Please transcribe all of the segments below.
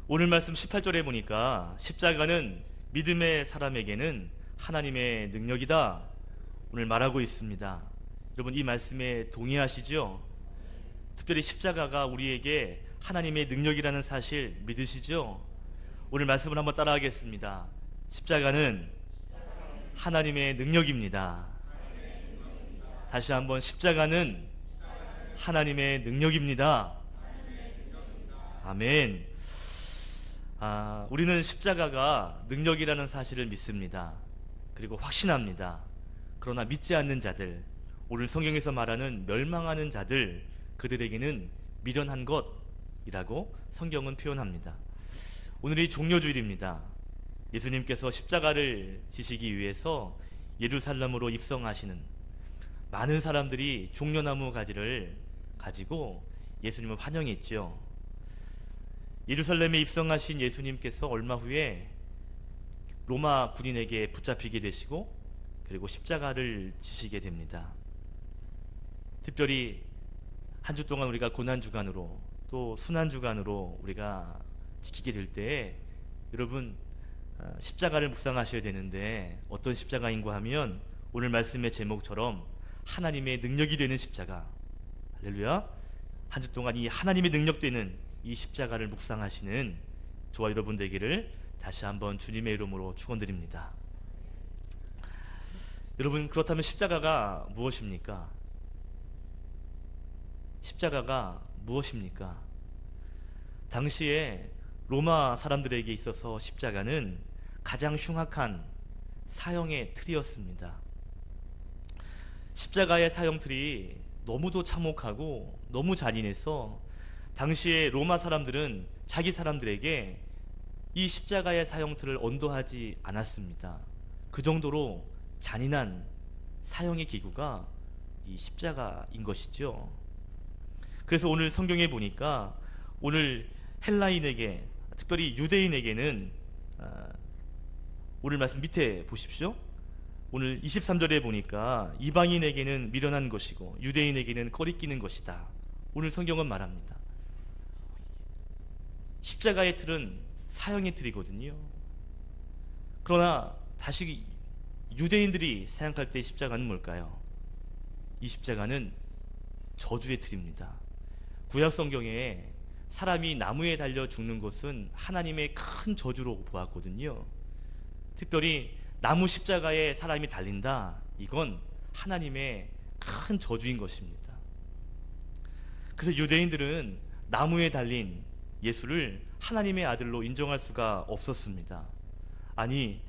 오늘 말씀 18절에 보니까 십자가는 믿음의 사람에게는 하나님의 능력이다 오늘 말하고 있습니다. 여러분 이 말씀에 동의하시죠? 특별히 십자가가 우리에게 하나님의 능력이라는 사실 믿으시죠? 오늘 말씀을 한번 따라하겠습니다. 십자가는 하나님의 능력입니다. 다시 한번 십자가는 하나님의 능력입니다. 아멘. 우리는 십자가가 능력이라는 사실을 믿습니다. 그리고 확신합니다. 그러나 믿지 않는 자들, 오늘 성경에서 말하는 멸망하는 자들, 그들에게는 미련한 것이라고 성경은 표현합니다. 오늘이 종려주일입니다. 예수님께서 십자가를 지시기 위해서 예루살렘으로 입성하시는 많은 사람들이 종려나무 가지를 가지고 예수님을 환영했죠. 예루살렘에 입성하신 예수님께서 얼마 후에 로마 군인에게 붙잡히게 되시고 그리고 십자가를 지시게 됩니다. 특별히 한 주 동안 우리가 고난주간으로 또 순환주간으로 우리가 지키게 될 때에 여러분 십자가를 묵상하셔야 되는데 어떤 십자가인가 하면 오늘 말씀의 제목처럼 하나님의 능력이 되는 십자가. 할렐루야. 한 주 동안 이 하나님의 능력 되는 이 십자가를 묵상하시는 저와 여러분 되기를 다시 한번 주님의 이름으로 축원드립니다. 여러분 그렇다면 십자가가 무엇입니까? 십자가가 무엇입니까? 당시에 로마 사람들에게 있어서 십자가는 가장 흉악한 사형의 틀이었습니다. 십자가의 사형틀이 너무도 참혹하고 너무 잔인해서 당시에 로마 사람들은 자기 사람들에게 이 십자가의 사형틀을 언도하지 않았습니다. 그 정도로 잔인한 사형의 기구가 이 십자가인 것이죠. 그래서 오늘 성경에 보니까 오늘 헬라인에게, 특별히 유대인에게는 오늘 말씀 밑에 보십시오. 오늘 23절에 보니까 이방인에게는 미련한 것이고 유대인에게는 꺼리끼는 것이다. 오늘 성경은 말합니다. 십자가의 틀은 사형의 틀이거든요. 그러나 다시 유대인들이 생각할 때 십자가는 뭘까요? 이 십자가는 저주의 틀입니다. 구약 성경에 사람이 나무에 달려 죽는 것은 하나님의 큰 저주로 보았거든요. 특별히 나무 십자가에 사람이 달린다, 이건 하나님의 큰 저주인 것입니다. 그래서 유대인들은 나무에 달린 예수를 하나님의 아들로 인정할 수가 없었습니다. 아니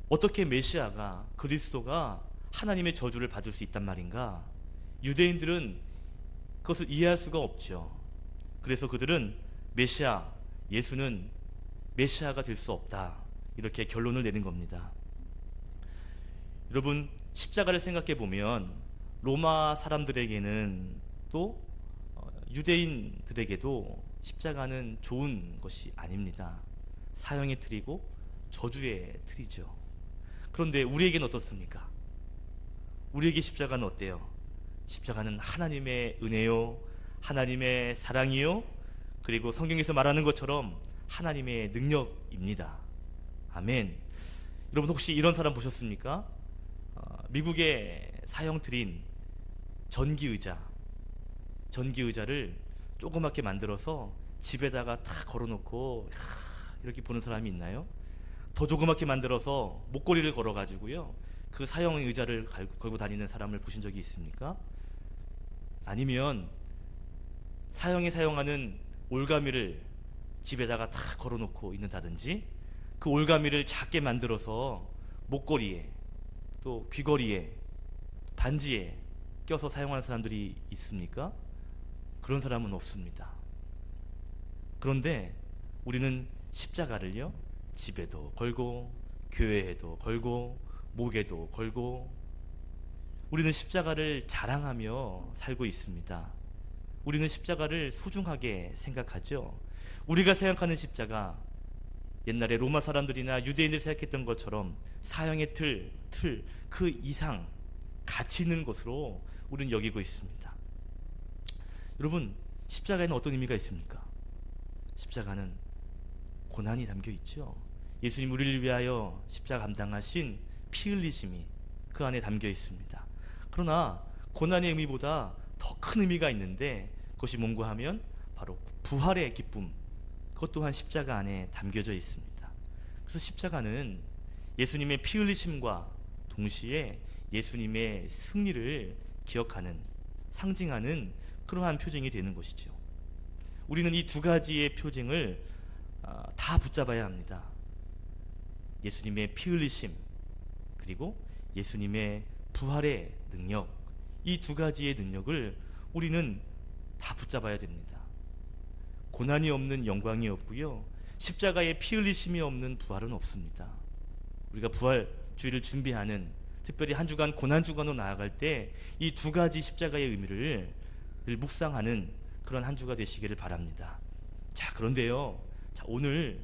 어떻게 메시아가, 그리스도가 하나님의 저주를 받을 수 있단 말인가? 유대인들은 그것을 이해할 수가 없죠. 그래서 그들은 메시아, 예수는 메시아가 될 수 없다, 이렇게 결론을 내린 겁니다. 여러분 십자가를 생각해 보면 로마 사람들에게는 또 유대인들에게도 십자가는 좋은 것이 아닙니다. 사형의 틀이고 저주의 틀이죠. 그런데 우리에게는 어떻습니까? 우리에게 십자가는 어때요? 십자가는 하나님의 은혜요, 하나님의 사랑이요, 그리고 성경에서 말하는 것처럼 하나님의 능력입니다. 아멘. 여러분 혹시 이런 사람 보셨습니까? 미국의 사형틀인 전기의자를 조그맣게 만들어서 집에다가 탁 걸어놓고 이렇게 보는 사람이 있나요? 더 조그맣게 만들어서 목걸이를 걸어가지고요 그 사형 의자를 걸고 다니는 사람을 보신 적이 있습니까? 아니면 사형에 사용하는 올가미를 집에다가 탁 걸어놓고 있는다든지, 그 올가미를 작게 만들어서 목걸이에 또 귀걸이에 반지에 껴서 사용하는 사람들이 있습니까? 그런 사람은 없습니다. 그런데 우리는 십자가를요 집에도 걸고 교회에도 걸고 목에도 걸고 우리는 십자가를 자랑하며 살고 있습니다. 우리는 십자가를 소중하게 생각하죠. 우리가 생각하는 십자가, 옛날에 로마 사람들이나 유대인들이 생각했던 것처럼 사형의 틀 그 이상 가치 있는 것으로 우리는 여기고 있습니다. 여러분 십자가에는 어떤 의미가 있습니까? 십자가는 고난이 담겨 있죠. 예수님 우리를 위하여 십자가 감당하신 피 흘리심이 그 안에 담겨 있습니다. 그러나 고난의 의미보다 더 큰 의미가 있는데 그것이 뭔가 하면 바로 부활의 기쁨, 그것 또한 십자가 안에 담겨져 있습니다. 그래서 십자가는 예수님의 피 흘리심과 동시에 예수님의 승리를 기억하는, 상징하는 그러한 표징이 되는 것이죠. 우리는 이 두 가지의 표징을 다 붙잡아야 합니다. 예수님의 피 흘리심, 그리고 예수님의 부활의 능력, 이 두 가지의 능력을 우리는 다 붙잡아야 됩니다. 고난이 없는 영광이 없고요, 십자가의 피 흘리심이 없는 부활은 없습니다. 우리가 부활 주일을 준비하는, 특별히 한 주간 고난 주간으로 나아갈 때 이 두 가지 십자가의 의미를 늘 묵상하는 그런 한 주가 되시기를 바랍니다. 자, 그런데요, 오늘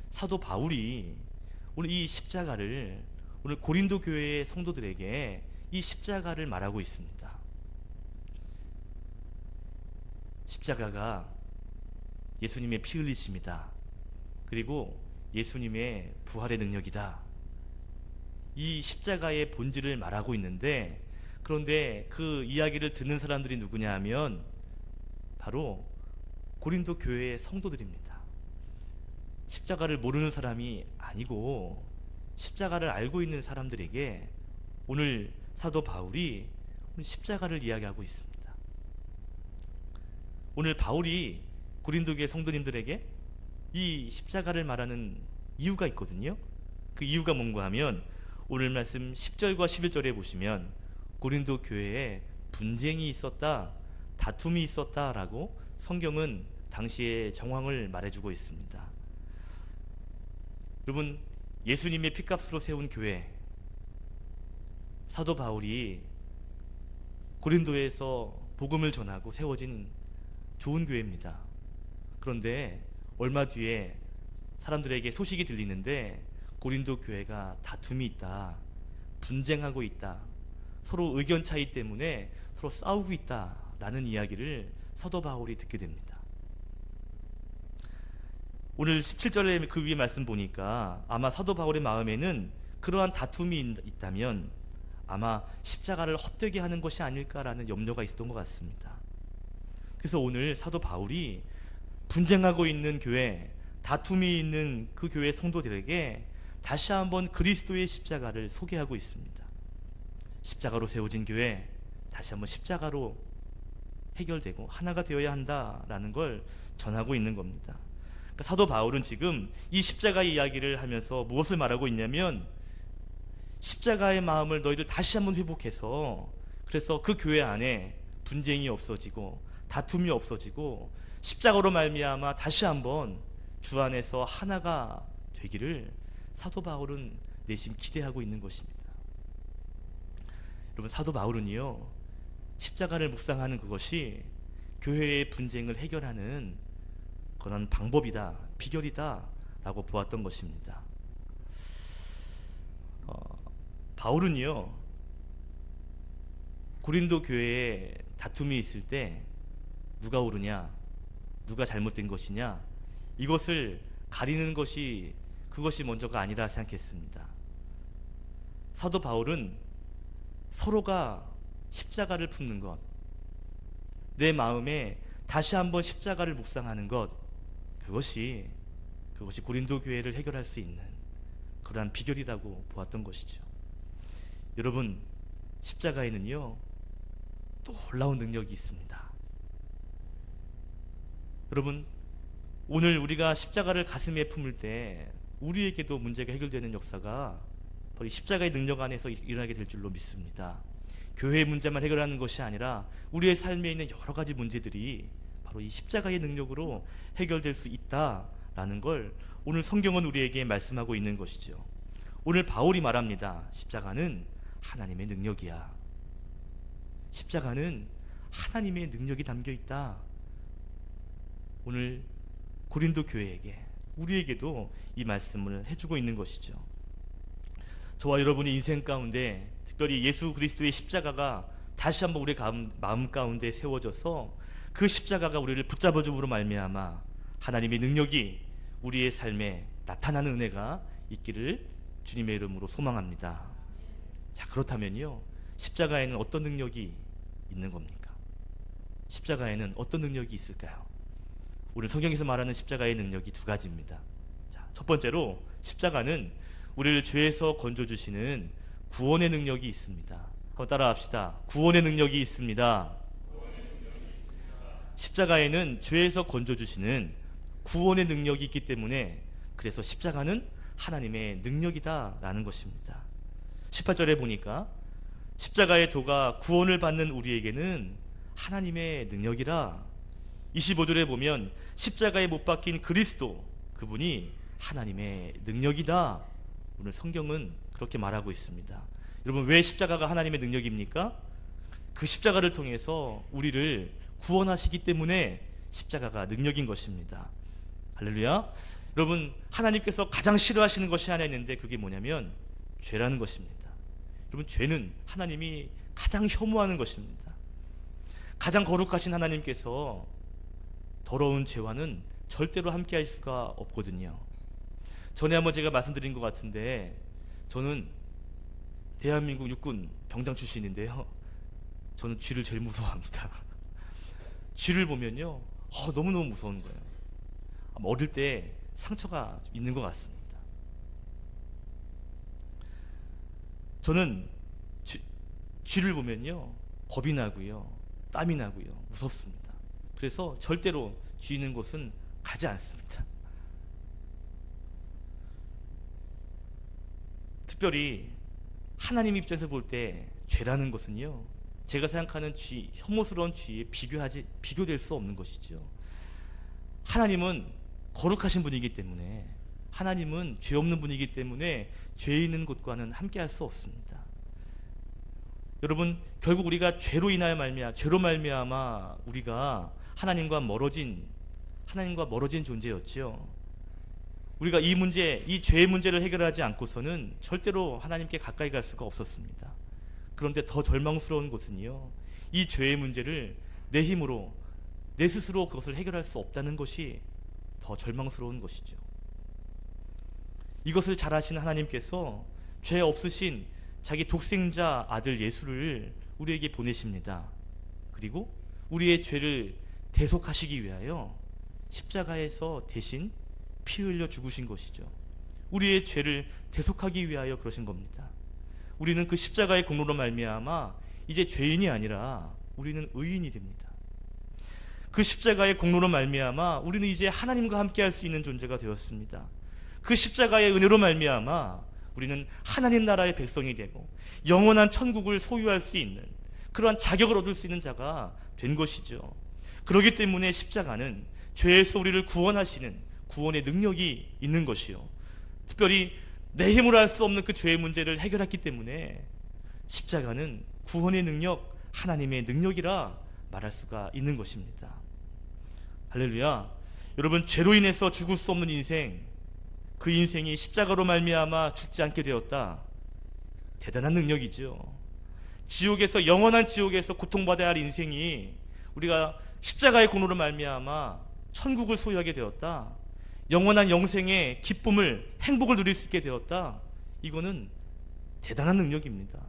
사도 바울이 오늘 이 십자가를, 오늘 고린도 교회의 성도들에게 이 십자가를 말하고 있습니다. 십자가가 예수님의 피 흘리심이다, 그리고 예수님의 부활의 능력이다, 이 십자가의 본질을 말하고 있는데, 그런데 그 이야기를 듣는 사람들이 누구냐 하면 바로 고린도 교회의 성도들입니다. 십자가를 모르는 사람이 아니고 십자가를 알고 있는 사람들에게 오늘 사도 바울이 십자가를 이야기하고 있습니다. 오늘 바울이 고린도 교회 성도님들에게 이 십자가를 말하는 이유가 있거든요. 그 이유가 뭔가 하면 오늘 말씀 10절과 11절에 보시면 고린도 교회에 분쟁이 있었다, 다툼이 있었다라고 성경은 당시의 정황을 말해주고 있습니다. 여러분, 예수님의 피값으로 세운 교회, 사도 바울이 고린도에서 복음을 전하고 세워진 좋은 교회입니다. 그런데 얼마 뒤에 사람들에게 소식이 들리는데 고린도 교회가 다툼이 있다, 분쟁하고 있다, 서로 의견 차이 때문에 서로 싸우고 있다라는 이야기를 사도 바울이 듣게 됩니다. 오늘 17절에 그 위에 말씀 보니까 아마 사도 바울의 마음에는 그러한 다툼이 있다면 아마 십자가를 헛되게 하는 것이 아닐까라는 염려가 있었던 것 같습니다. 그래서 오늘 사도 바울이 분쟁하고 있는 교회, 다툼이 있는 그 교회 성도들에게 다시 한번 그리스도의 십자가를 소개하고 있습니다. 십자가로 세워진 교회, 다시 한번 십자가로 해결되고 하나가 되어야 한다라는 걸 전하고 있는 겁니다. 그러니까 사도 바울은 지금 이 십자가의 이야기를 하면서 무엇을 말하고 있냐면, 십자가의 마음을 너희들 다시 한번 회복해서, 그래서 그 교회 안에 분쟁이 없어지고 다툼이 없어지고 십자가로 말미암아 다시 한번 주 안에서 하나가 되기를 사도 바울은 내심 기대하고 있는 것입니다. 여러분, 사도 바울은요, 십자가를 묵상하는 그것이 교회의 분쟁을 해결하는 그런 방법이다, 비결이다 라고 보았던 것입니다. 바울은요, 고린도 교회에 다툼이 있을 때 누가 옳으냐, 누가 잘못된 것이냐, 이것을 가리는 것이, 그것이 먼저가 아니라 생각했습니다. 사도 바울은 서로가 십자가를 품는 것, 내 마음에 다시 한번 십자가를 묵상하는 것, 그것이 고린도 교회를 해결할 수 있는 그러한 비결이라고 보았던 것이죠. 여러분, 십자가에는요 또 놀라운 능력이 있습니다. 여러분, 오늘 우리가 십자가를 가슴에 품을 때 우리에게도 문제가 해결되는 역사가 바로 이 십자가의 능력 안에서 일어나게 될 줄로 믿습니다. 교회의 문제만 해결하는 것이 아니라 우리의 삶에 있는 여러 가지 문제들이 바로 이 십자가의 능력으로 해결될 수 있다라는 걸 오늘 성경은 우리에게 말씀하고 있는 것이죠. 오늘 바울이 말합니다. 십자가는 하나님의 능력이야. 십자가는 하나님의 능력이 담겨 있다. 오늘 고린도 교회에게, 우리에게도 이 말씀을 해주고 있는 것이죠. 저와 여러분의 인생 가운데 특별히 예수 그리스도의 십자가가 다시 한번 우리의 마음 가운데 세워져서 그 십자가가 우리를 붙잡아줌으로 말미암아 하나님의 능력이 우리의 삶에 나타나는 은혜가 있기를 주님의 이름으로 소망합니다. 자, 그렇다면요, 십자가에는 어떤 능력이 있는 겁니까? 십자가에는 어떤 능력이 있을까요? 오늘 성경에서 말하는 십자가의 능력이 두 가지입니다. 자, 첫 번째로 십자가는 우리를 죄에서 건져주시는 구원의 능력이 있습니다. 한번 따라합시다. 구원의 능력이 있습니다. 십자가에는 죄에서 건져주시는 구원의 능력이 있기 때문에, 그래서 십자가는 하나님의 능력이다라는 것입니다. 18절에 보니까 십자가의 도가 구원을 받는 우리에게는 하나님의 능력이라, 25절에 보면 십자가에 못 박힌 그리스도, 그분이 하나님의 능력이다. 오늘 성경은 그렇게 말하고 있습니다. 여러분, 왜 십자가가 하나님의 능력입니까? 그 십자가를 통해서 우리를 구원하시기 때문에 십자가가 능력인 것입니다. 할렐루야. 여러분, 하나님께서 가장 싫어하시는 것이 하나 있는데 그게 뭐냐면 죄라는 것입니다. 여러분, 죄는 하나님이 가장 혐오하는 것입니다. 가장 거룩하신 하나님께서 더러운 죄와는 절대로 함께할 수가 없거든요. 전에 한번 제가 말씀드린 것 같은데, 저는 대한민국 육군 병장 출신인데요, 저는 쥐를 제일 무서워합니다. 쥐를 보면요, 너무너무 무서운 거예요. 어릴 때 상처가 있는 것 같습니다. 저는 쥐를 보면요, 겁이 나고요, 땀이 나고요, 무섭습니다. 그래서 절대로 쥐 있는 곳은 가지 않습니다. 특별히 하나님 입장에서 볼 때 죄라는 것은요, 제가 생각하는 쥐, 혐오스러운 쥐에 비교될 수 없는 것이죠. 하나님은 거룩하신 분이기 때문에, 하나님은 죄 없는 분이기 때문에 죄 있는 곳과는 함께할 수 없습니다. 여러분, 결국 우리가 죄로 말미암아 우리가 하나님과 멀어진 존재였죠. 우리가 이 죄의 문제를 해결하지 않고서는 절대로 하나님께 가까이 갈 수가 없었습니다. 그런데 더 절망스러운 것은요, 이 죄의 문제를 내 힘으로, 내 스스로 그것을 해결할 수 없다는 것이 더 절망스러운 것이죠. 이것을 잘 아시는 하나님께서 죄 없으신 자기 독생자 아들 예수를 우리에게 보내십니다. 그리고 우리의 죄를 대속하시기 위하여 십자가에서 대신 피 흘려 죽으신 것이죠. 우리의 죄를 대속하기 위하여 그러신 겁니다. 우리는 그 십자가의 공로로 말미암아 이제 죄인이 아니라 우리는 의인이 됩니다. 그 십자가의 공로로 말미암아 우리는 이제 하나님과 함께할 수 있는 존재가 되었습니다. 그 십자가의 은혜로 말미암아 우리는 하나님 나라의 백성이 되고 영원한 천국을 소유할 수 있는 그러한 자격을 얻을 수 있는 자가 된 것이죠. 그렇기 때문에 십자가는 죄에서 우리를 구원하시는 구원의 능력이 있는 것이요, 특별히 내 힘으로 할 수 없는 그 죄의 문제를 해결했기 때문에 십자가는 구원의 능력, 하나님의 능력이라 말할 수가 있는 것입니다. 할렐루야. 여러분, 죄로 인해서 죽을 수 없는 인생, 그 인생이 십자가로 말미암아 죽지 않게 되었다. 대단한 능력이죠. 지옥에서, 영원한 지옥에서 고통받아야 할 인생이 우리가 십자가의 공로로 말미암아 천국을 소유하게 되었다. 영원한 영생의 기쁨을, 행복을 누릴 수 있게 되었다. 이거는 대단한 능력입니다.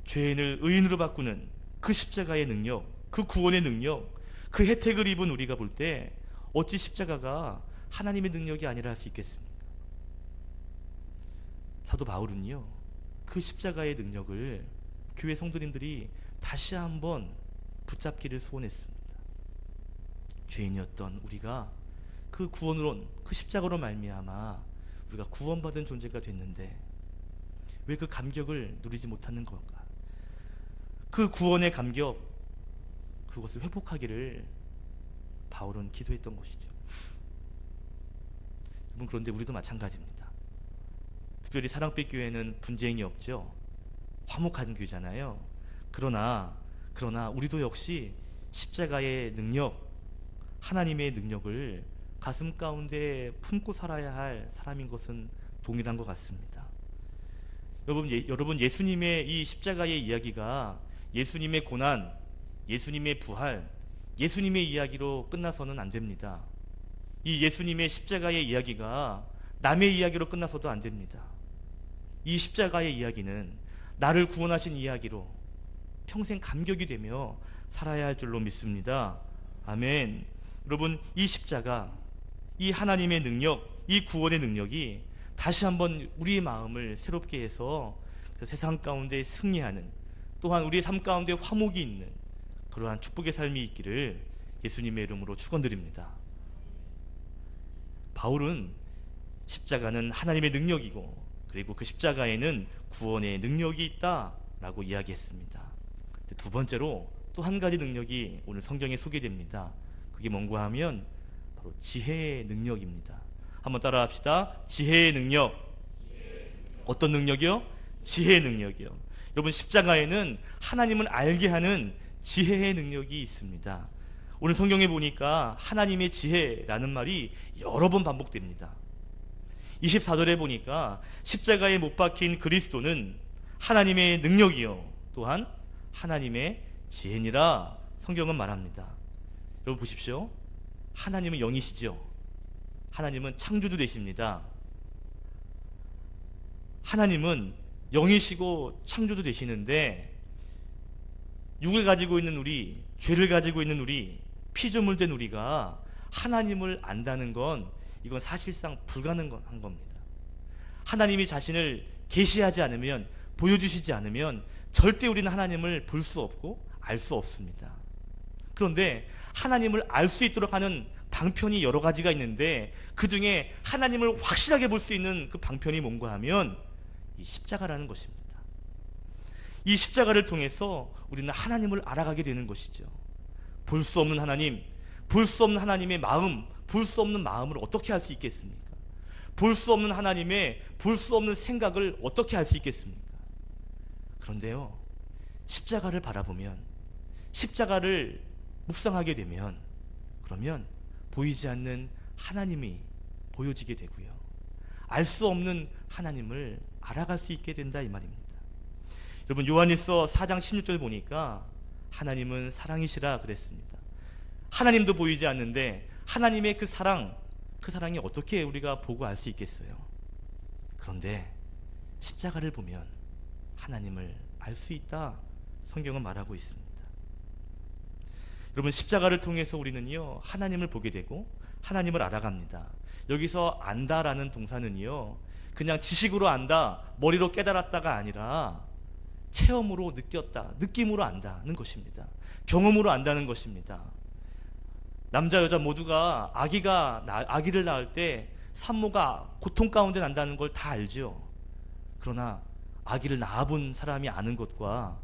죄인을 의인으로 바꾸는 그 십자가의 능력, 그 구원의 능력, 그 혜택을 입은 우리가 볼 때 어찌 십자가가 하나님의 능력이 아니라 할 수 있겠습니까? 사도 바울은요, 그 십자가의 능력을 교회 성도님들이 다시 한번 붙잡기를 소원했습니다. 죄인이었던 우리가 그 구원으로, 그 십자가로 말미암아 우리가 구원받은 존재가 됐는데 왜 그 감격을 누리지 못하는 건가? 그 구원의 감격, 그것을 회복하기를 바울은 기도했던 것이죠. 여러분, 그런데 우리도 마찬가지입니다. 특별히 사랑빛 교회는 분쟁이 없죠. 화목한 교회잖아요. 그러나 우리도 역시 십자가의 능력, 하나님의 능력을 가슴 가운데 품고 살아야 할 사람인 것은 동일한 것 같습니다. 여러분, 예수님의 이 십자가의 이야기가 예수님의 고난, 예수님의 부활, 예수님의 이야기로 끝나서는 안 됩니다. 이 예수님의 십자가의 이야기가 남의 이야기로 끝나서도 안 됩니다. 이 십자가의 이야기는 나를 구원하신 이야기로 평생 감격이 되며 살아야 할 줄로 믿습니다. 아멘. 여러분, 이 십자가, 이 하나님의 능력, 이 구원의 능력이 다시 한번 우리의 마음을 새롭게 해서 그 세상 가운데 승리하는, 또한 우리의 삶 가운데 화목이 있는 그러한 축복의 삶이 있기를 예수님의 이름으로 축원드립니다. 바울은 십자가는 하나님의 능력이고, 그리고 그 십자가에는 구원의 능력이 있다라고 이야기했습니다. 두 번째로 또 한 가지 능력이 오늘 성경에 소개됩니다. 그게 뭔가 하면 바로 지혜의 능력입니다. 한번 따라 합시다. 지혜의 능력. 어떤 능력이요? 지혜의 능력이요. 여러분, 십자가에는 하나님을 알게 하는 지혜의 능력이 있습니다. 오늘 성경에 보니까 하나님의 지혜라는 말이 여러 번 반복됩니다. 24절에 보니까 십자가에 못 박힌 그리스도는 하나님의 능력이요 또한 하나님의 지혜니라 성경은 말합니다. 여러분 보십시오. 하나님은 영이시죠. 하나님은 창조주 되십니다. 하나님은 영이시고 창조주 되시는데, 육을 가지고 있는 우리, 죄를 가지고 있는 우리, 피조물된 우리가 하나님을 안다는 건 이건 사실상 불가능한 겁니다. 하나님이 자신을 계시하지 않으면, 보여주시지 않으면 절대 우리는 하나님을 볼 수 없고 알 수 없습니다. 그런데 하나님을 알 수 있도록 하는 방편이 여러 가지가 있는데, 그 중에 하나님을 확실하게 볼 수 있는 그 방편이 뭔가 하면 이 십자가라는 것입니다. 이 십자가를 통해서 우리는 하나님을 알아가게 되는 것이죠. 볼 수 없는 하나님, 볼 수 없는 하나님의 마음, 볼 수 없는 마음을 어떻게 할 수 있겠습니까? 볼 수 없는 하나님의 볼 수 없는 생각을 어떻게 할 수 있겠습니까? 그런데요, 십자가를 바라보면, 십자가를 묵상하게 되면, 그러면 보이지 않는 하나님이 보여지게 되고요, 알 수 없는 하나님을 알아갈 수 있게 된다 이 말입니다. 여러분, 요한일서 4장 16절 보니까 하나님은 사랑이시라 그랬습니다. 하나님도 보이지 않는데 하나님의 그 사랑이 어떻게 우리가 보고 알 수 있겠어요? 그런데 십자가를 보면 하나님을 알 수 있다 성경은 말하고 있습니다. 여러분, 십자가를 통해서 우리는요 하나님을 보게 되고 하나님을 알아갑니다. 여기서 안다라는 동사는요 그냥 지식으로 안다, 머리로 깨달았다가 아니라 체험으로 느꼈다, 느낌으로 안다는 것입니다. 경험으로 안다는 것입니다. 남자 여자 모두가 아기를 낳을 때 산모가 고통 가운데 난다는 걸 다 알죠. 그러나 아기를 낳아본 사람이 아는 것과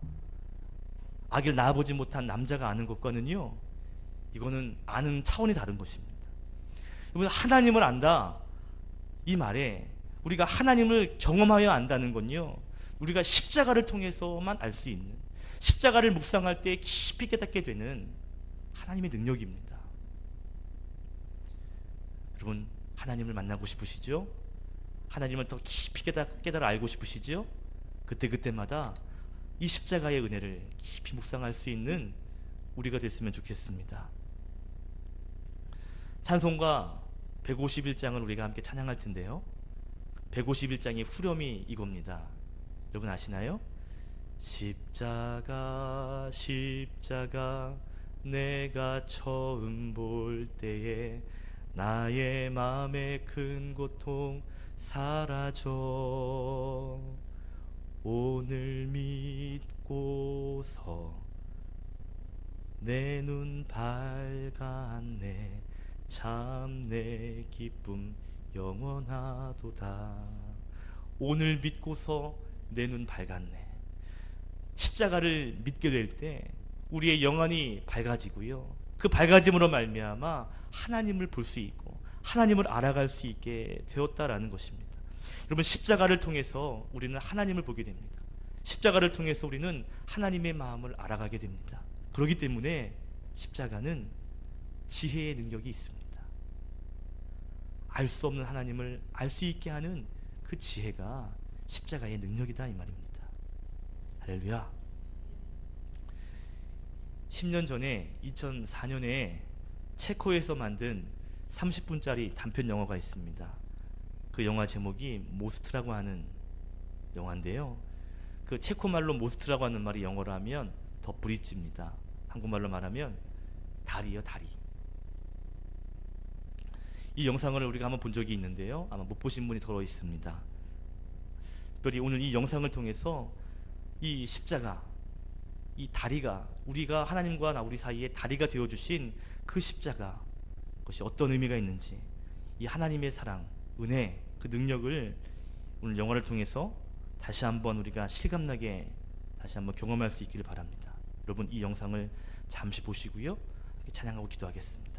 아기를 낳아보지 못한 남자가 아는 것과는요, 이거는 아는 차원이 다른 것입니다. 여러분, 하나님을 안다 이 말에 우리가 하나님을 경험하여 안다는 건요, 우리가 십자가를 통해서만 알 수 있는, 십자가를 묵상할 때 깊이 깨닫게 되는 하나님의 능력입니다. 여러분, 하나님을 만나고 싶으시죠? 하나님을 더 깊이 깨달아 알고 싶으시죠? 그때마다 이 십자가의 은혜를 깊이 묵상할 수 있는 우리가 됐으면 좋겠습니다. 찬송가 151장을 우리가 함께 찬양할 텐데요, 151장의 후렴이 이겁니다. 여러분 아시나요? 십자가 십자가 내가 처음 볼 때에 나의 마음의 큰 고통 사라져 오늘 믿고서 내 눈 밝았네 참 내 기쁨 영원하도다. 오늘 믿고서 내 눈 밝았네. 십자가를 믿게 될 때 우리의 영안이 밝아지고요, 그 밝아짐으로 말미암아 하나님을 볼 수 있고 하나님을 알아갈 수 있게 되었다라는 것입니다. 여러분, 십자가를 통해서 우리는 하나님을 보게 됩니다. 십자가를 통해서 우리는 하나님의 마음을 알아가게 됩니다. 그렇기 때문에 십자가는 지혜의 능력이 있습니다. 알 수 없는 하나님을 알 수 있게 하는 그 지혜가 십자가의 능력이다 이 말입니다. 할렐루야. 10년 전에 2004년에 체코에서 만든 30분짜리 단편 영화가 있습니다. 그 영화 제목이 모스트라고 하는 영화인데요. 그 체코말로 모스트라고 하는 말이 영어로 하면 더 브릿지입니다. 한국말로 말하면 다리요, 다리. 이 영상을 우리가 한번 본 적이 있는데요. 아마 못 보신 분이 더 있습니다. 특별히 오늘 이 영상을 통해서 이 십자가, 이 다리가, 우리가 하나님과 우리 사이에 다리가 되어주신 그 십자가, 그것이 어떤 의미가 있는지, 이 하나님의 사랑, 은혜, 그 능력을 오늘 영화를 통해서 다시 한번 우리가 실감나게 다시 한번 경험할 수 있기를 바랍니다. 여러분, 이 영상을 잠시 보시고요, 찬양하고 기도하겠습니다.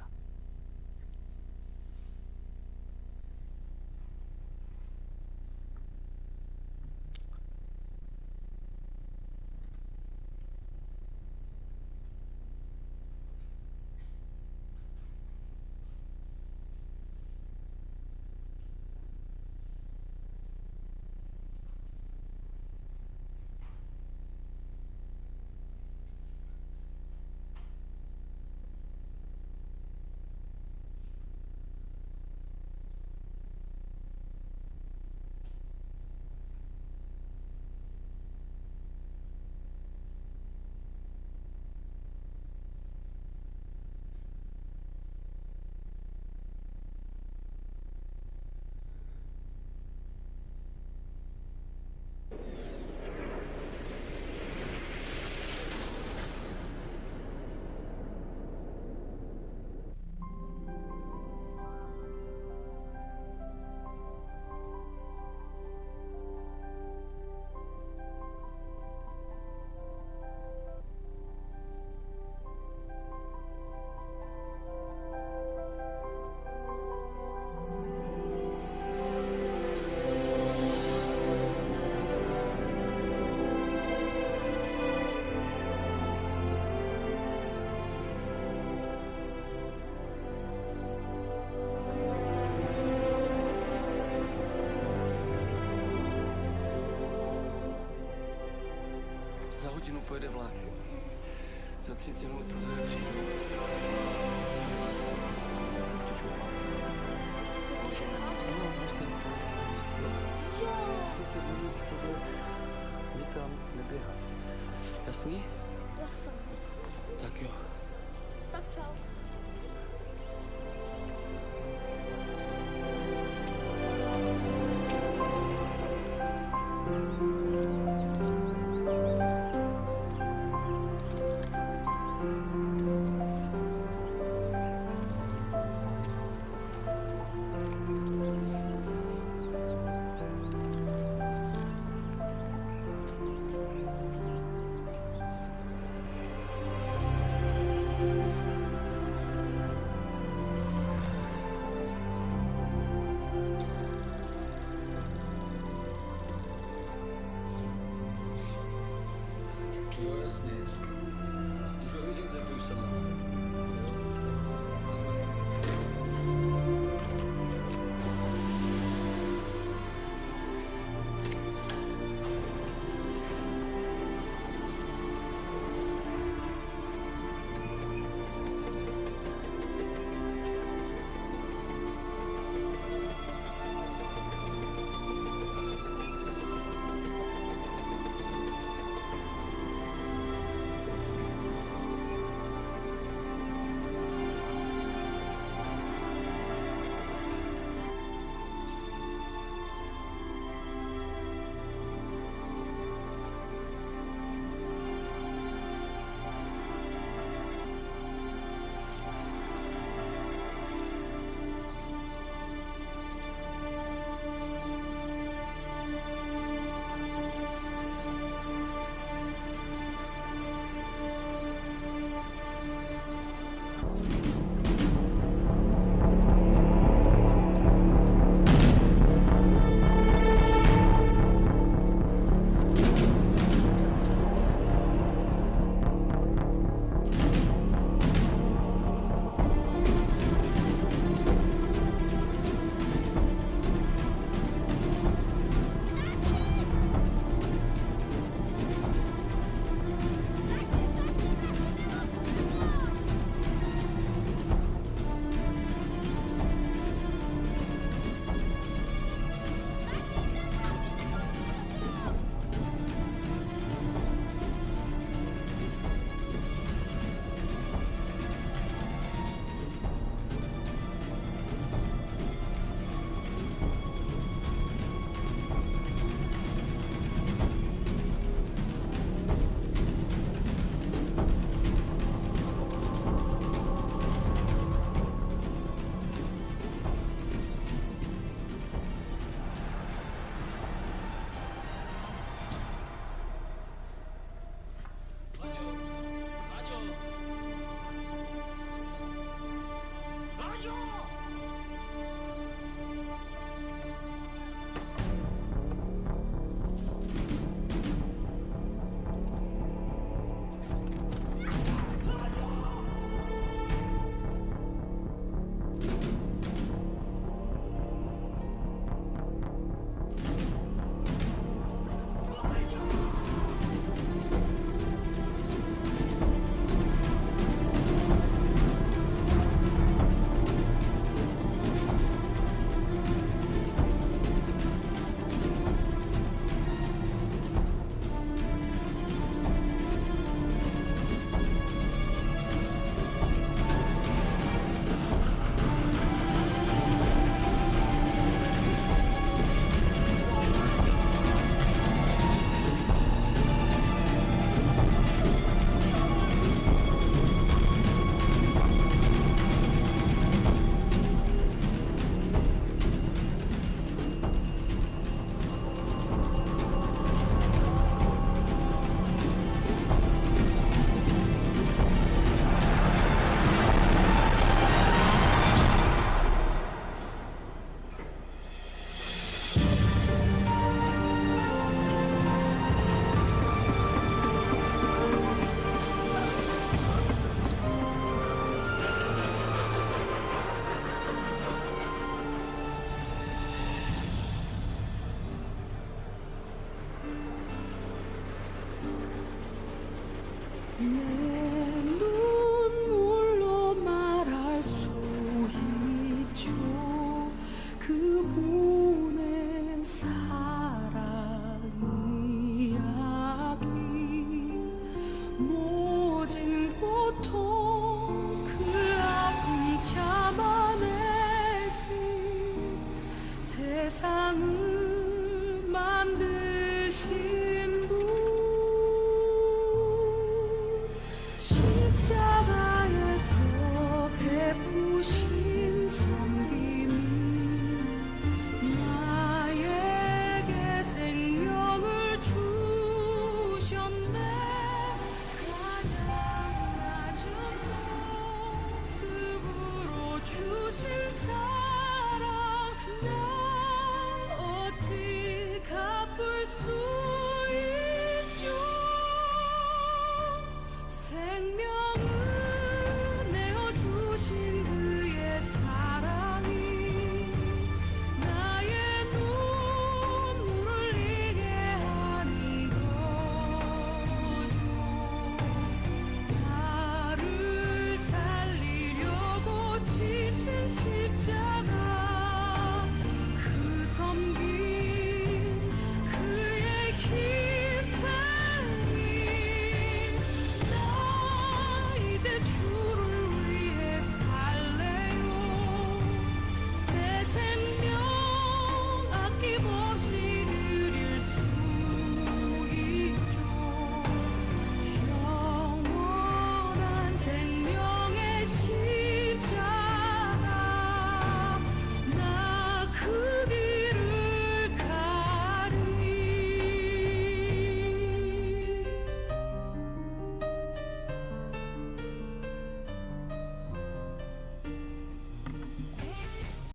Za hodinu pojede vlak. Za 30 minut později přijdu. No, prostě 30 minut sedět, nikam neběhat. Jasný? Jasně. Tak jo.